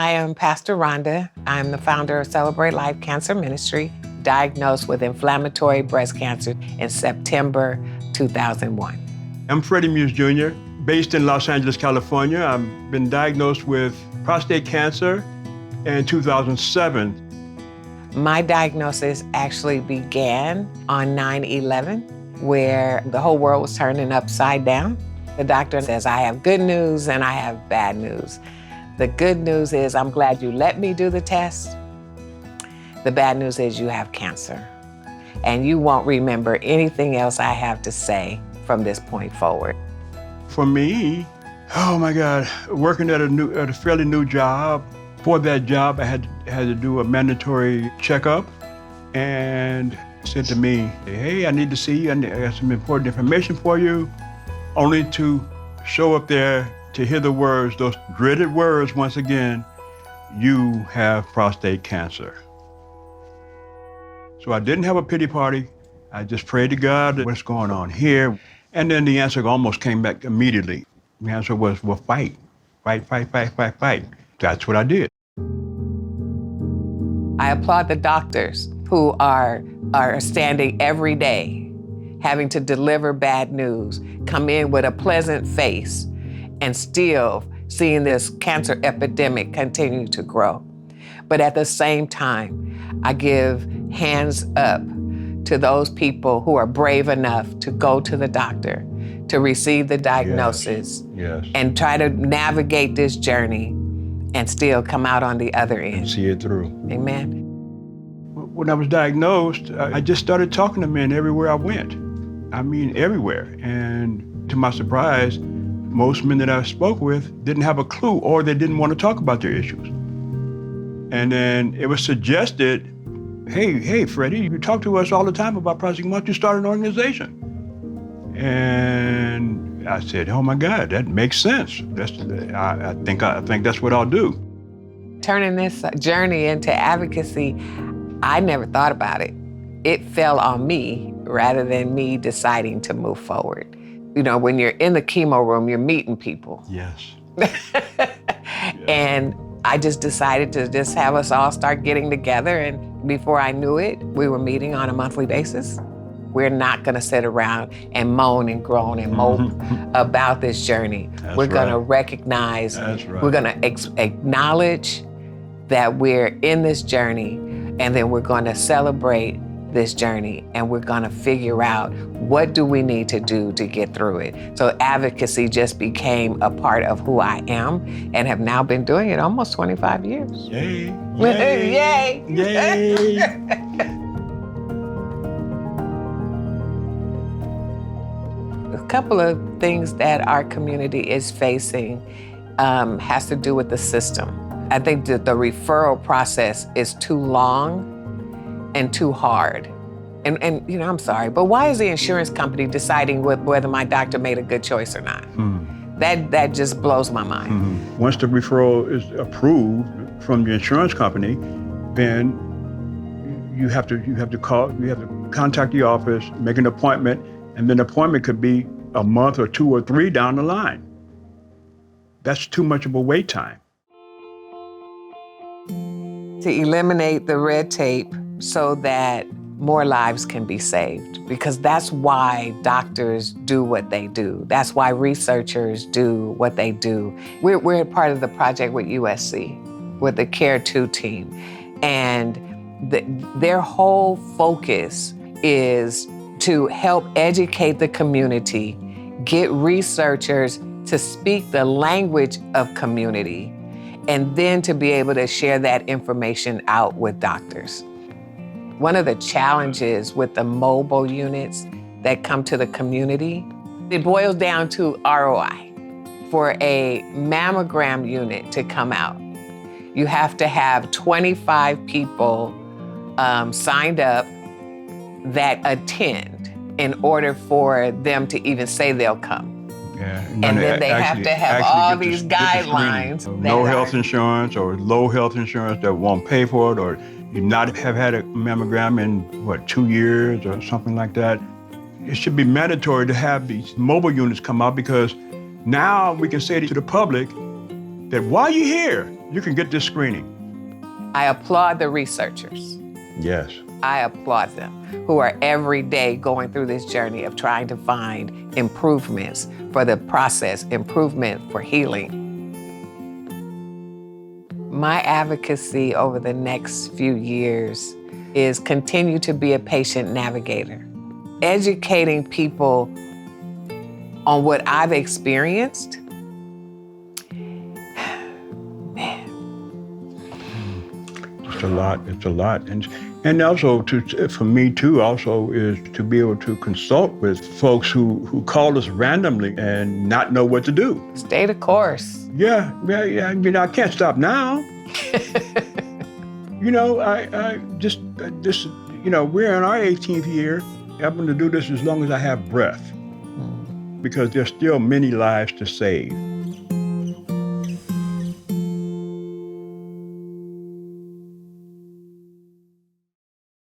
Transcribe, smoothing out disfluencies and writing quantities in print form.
I am Pastor Rhonda. I'm the founder of Celebrate Life Cancer Ministry, diagnosed with inflammatory breast cancer in September 2001. I'm Freddie Muse Jr., based in Los Angeles, California. I've been diagnosed with prostate cancer in 2007. My diagnosis actually began on 9/11, where the whole world was turning upside down. The doctor says, I have good news and I have bad news. The good news is I'm glad you let me do the test. The bad news is you have cancer. And you won't remember anything else I have to say from this point forward. For me, oh my God, working at a fairly new job. For that job, I had to do a mandatory checkup, and said to me, hey, I need to see you. I got some important information for you, only to show up there to hear the words, those dreaded words once again, you have prostate cancer. So I didn't have a pity party. I just prayed to God, what's going on here? And then the answer almost came back immediately. The answer was, well, fight. Fight, fight, fight, fight, fight. That's what I did. I applaud the doctors who are standing every day, having to deliver bad news, come in with a pleasant face, and still seeing this cancer epidemic continue to grow. But at the same time, I give hands up to those people who are brave enough to go to the doctor, to receive the diagnosis, Yes. and try to navigate this journey and still come out on the other end. And see it through. Amen. When I was diagnosed, I just started talking to men everywhere I went. I mean, everywhere. And to my surprise, most men that I spoke with didn't have a clue, or they didn't want to talk about their issues. And then it was suggested, hey, Freddie, you talk to us all the time about prostate. Why don't you start an organization? And I said, oh my God, that makes sense. I think that's what I'll do. Turning this journey into advocacy, I never thought about it. It fell on me rather than me deciding to move forward. You know, when you're in the chemo room, you're meeting people. Yes. And I just decided to just have us all start getting together. And before I knew it, we were meeting on a monthly basis. We're not gonna sit around and moan and groan and mope about this journey. We're gonna recognize, we're gonna acknowledge that we're in this journey, and then we're gonna celebrate this journey, and we're gonna figure out what do we need to do to get through it. So advocacy just became a part of who I am, and have now been doing it almost 25 years. Yay, yay, Yay! yay. A couple of things that our community is facing has to do with the system. I think that the referral process is too long and too hard. And you know, I'm sorry, but why is the insurance company deciding whether my doctor made a good choice or not? That just blows my mind. Once the referral is approved from the insurance company, then you have to contact the office, make an appointment, and then the appointment could be a month or 2 or 3 down the line. That's too much of a wait time. To eliminate the red tape so that more lives can be saved, because that's why doctors do what they do. That's why researchers do what they do. We're part of the project with USC, with the Care 2 team, and their whole focus is to help educate the community, get researchers to speak the language of community, and then to be able to share that information out with doctors. One of the challenges with the mobile units that come to the community, it boils down to ROI. For a mammogram unit to come out, you have to have 25 people signed up that attend in order for them to even say they'll come. Yeah, and then they have to have all these guidelines. No health insurance or low health insurance that won't pay for it, or you not have had a mammogram in, 2 years or something like that. It should be mandatory to have these mobile units come out, because now we can say to the public, that while you're here, you can get this screening. I applaud the researchers. Yes. I applaud them who are every day going through this journey of trying to find improvements for the process, improvement for healing. My advocacy over the next few years is continue to be a patient navigator, educating people on what I've experienced. It's a lot. And also for me too, also is to be able to consult with folks who call us randomly and not know what to do. Stay the course. Yeah. I mean, I can't stop now. You know, we're in our 18th year. I'm going to do this as long as I have breath, because there's still many lives to save.